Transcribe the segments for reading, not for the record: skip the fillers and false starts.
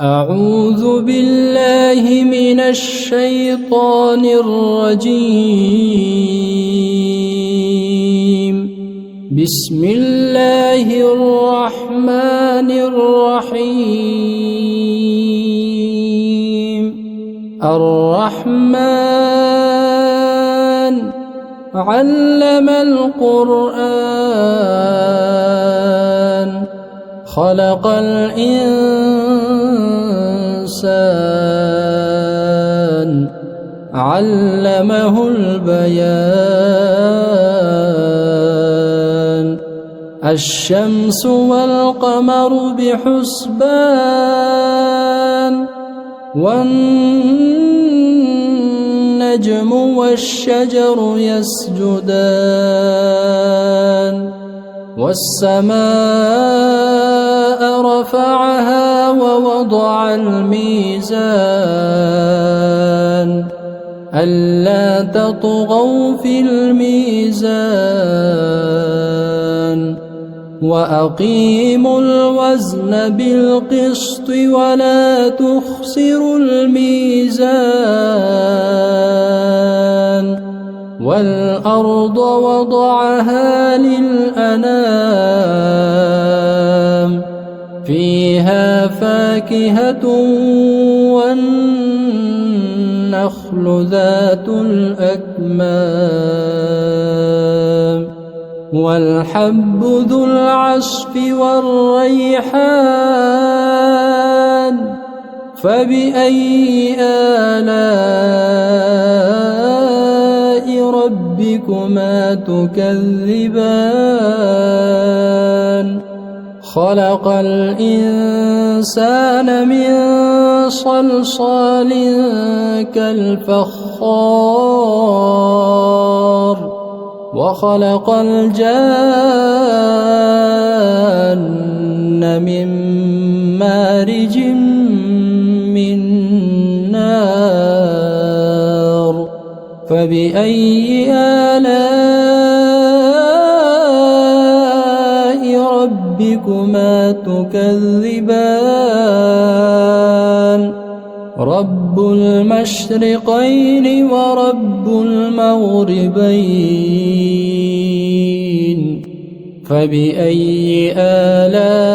أعوذ بالله من الشيطان الرجيم. بسم الله الرحمن الرحيم. الرحمن علم القرآن خلق الإنسان علمه البيان. الشمس والقمر بحسبان والنجم والشجر يسجدان والسماء رفعها ووضع الميزان ألا تطغوا في الميزان وأقيموا الوزن بالقسط ولا تخسروا الميزان والأرض وضعها للأنام فيها فاكهة والنخل ذات الأكمام والحب ذو العصف والريحان فبأي آلاء ربكما تكذبان. خلق الإنسان من صلصال كالفخار وخلق الجان من مارج من نار فبأي آلاء ربكما تكذبان. رب المشرقين ورب المغربين فبأي آلاء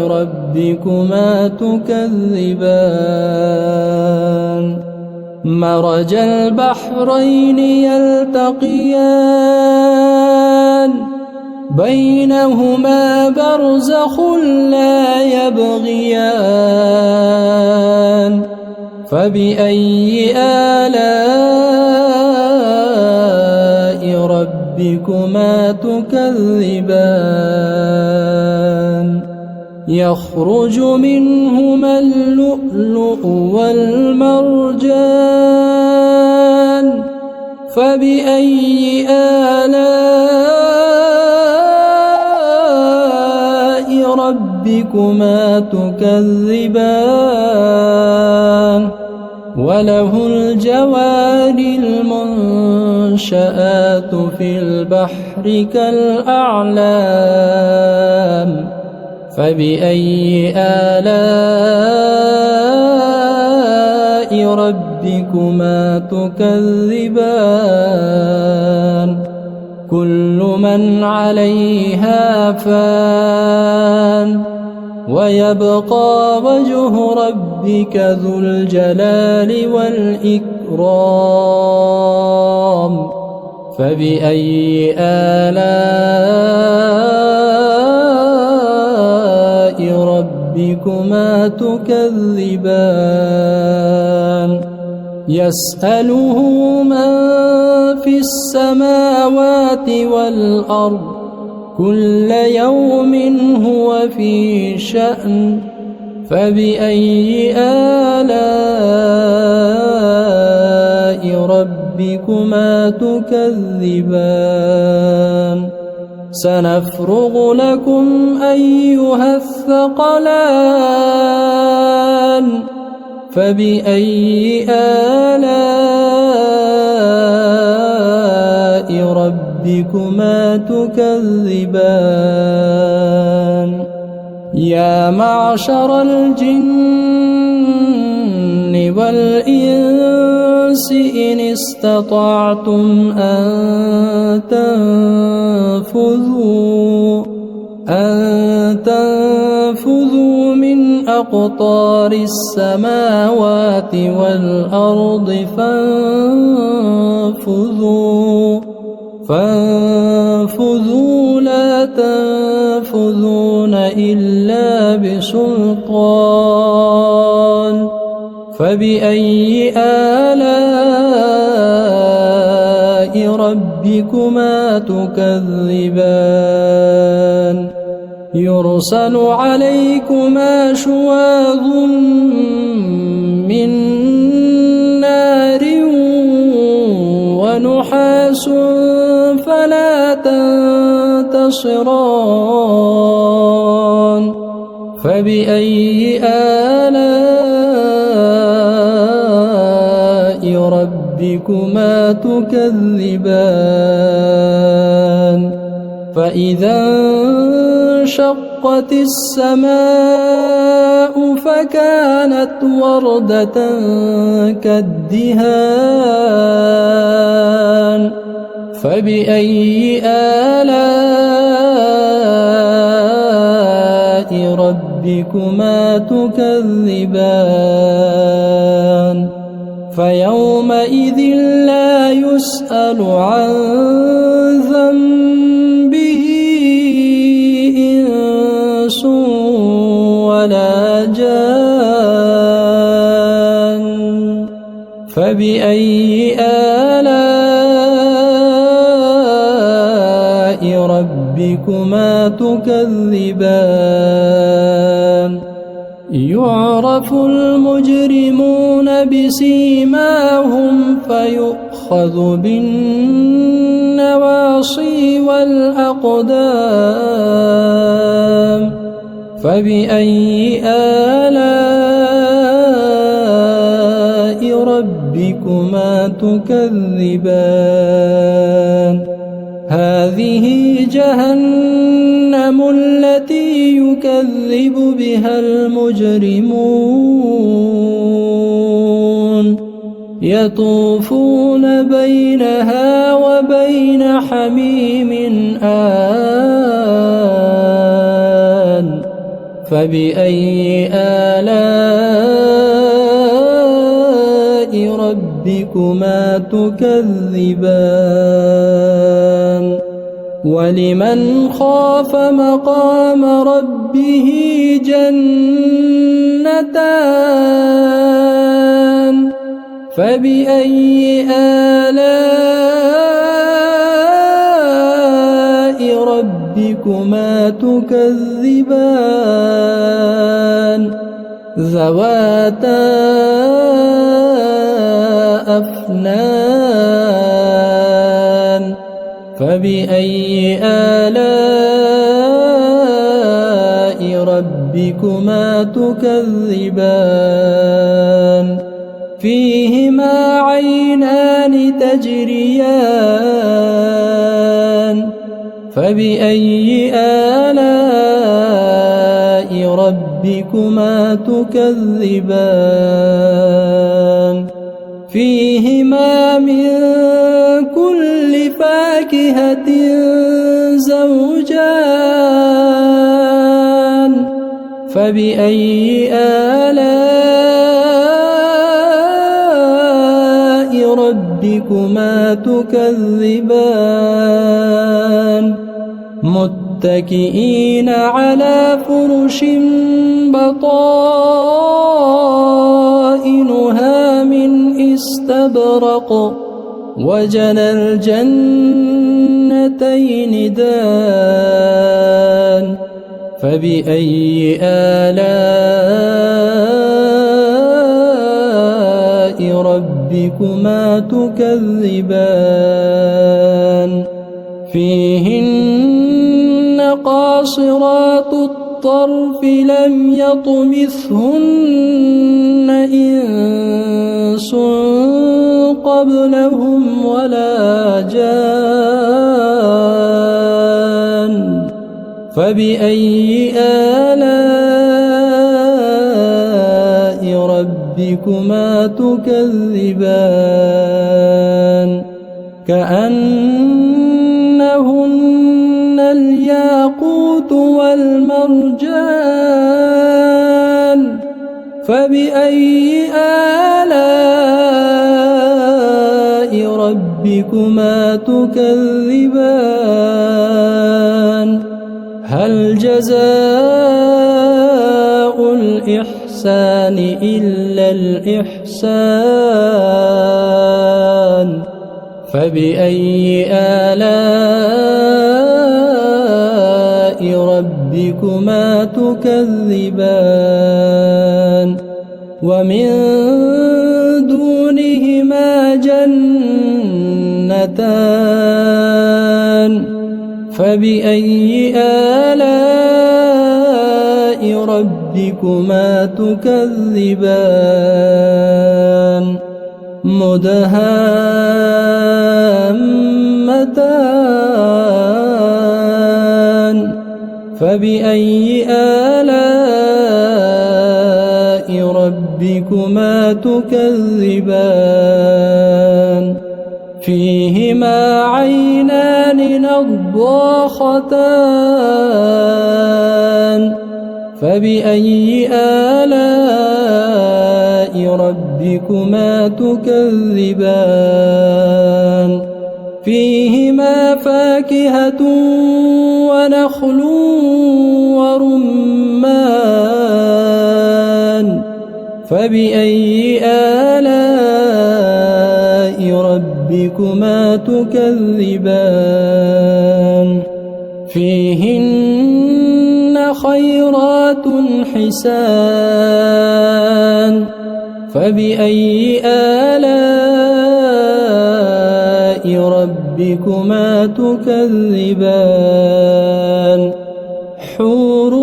ربكما تكذبان. مرج البحرين يلتقيان بينهما برزخ لا يبغيان فبأي آلاء ربكما تكذبان. يخرج منهما اللؤلؤ والمرجان فبأي آلاء ربكما تكذبان. وله الجوار المنشآت في البحر كالأعلام فبأي آلاء ربكما تكذبان. كل من عليها فان ويبقى وجه ربك ذو الجلال والإكرام فبأي آلاء ربكما تكذبان. يسأله من في السماوات والأرض كل يوم هو في شأن فبأي آلاء ربكما تكذبان. سنفرغ لكم أيها الثقلان فبأي آلاء ربكما تكذبان. يا معشر الجن والإنس إن استطعتم أن تنفذوا من أقطار السماوات والأرض فانفذوا لا تنفذون إلا بسلطان فبأي آلاء ربكما تكذبان يرسل عليكما شواظ من نار ونحاس فلا تنتصران فبأي آلاء ربكما تكذبان فإذا انشقت السماء فكانت وردة كالدهان فبأي آلاء ربكما تكذبان فيومئذ لا يسأل عن ذنبه إنس ولا جان فبأي آلاء ربكما تكذبان يعرف المجرمون بسيماهم فيؤخذ بالنواصي والأقدام فبأي آلاء ربكما تكذبان هذه جهنم التي يكذب بها المجرمون يطوفون بينها وبين حميم آن فبأي آلاء ربكما تكذبان ولمن خاف مقام ربه جنتان فبأي آلاء ربكما تكذبان ذواتا أفنان فبأي آلاء ربكما تكذبان فيهما عينان تجريان فبأي آلاء ربكما تكذبان فيهما من كل فاكهة زوجان فبأي آلاء ربكما تكذبان متكئين على فرش بطائنها من استبرق وجنى الجنتين دان فبأي آلاء ربكما تكذبان فيهن قاصرات الطرف لم يطمثهن إنس قبلهم ولا جان فبأي آلاء ربكما تكذبان كأنهن الياقوت والمرجان فبأي آلاء ربكما تكذبان هل جزاء الإحسان إلا الإحسان فبأي آلاء ربكما تكذبان ومن دونهما جنتان فبأي آلاء ربكما تكذبان مدهامتان فبأي آلاء ربكما تكذبان فيهما عينان نضاختان فبأي آلاء ربكما تكذبان فيهما فاكهة ونخل ورمان فبأي آلاء ربكما تكذبان فيهن خيرات حسان فبأي آلاء ربكما تكذبان حور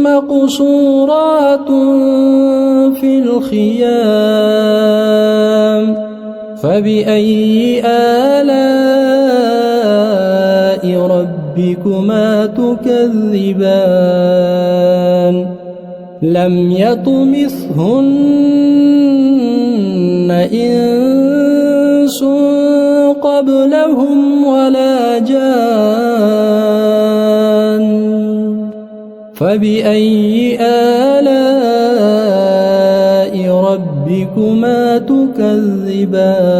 مقصورات في الخيام فبأي آلاء ربكما تكذبان لم يطمثهن إنس قبلهم ولا جان فبأي آلاء ربكما تكذبان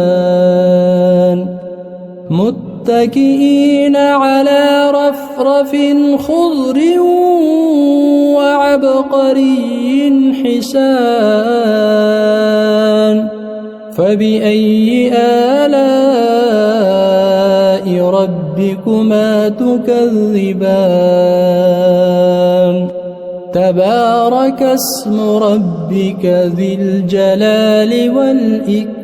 متكئين على رفرف خضر وعبقري حسان فبأي آلاء ربكما تكذبان تبارك اسم ربك ذي الجلال والإكرام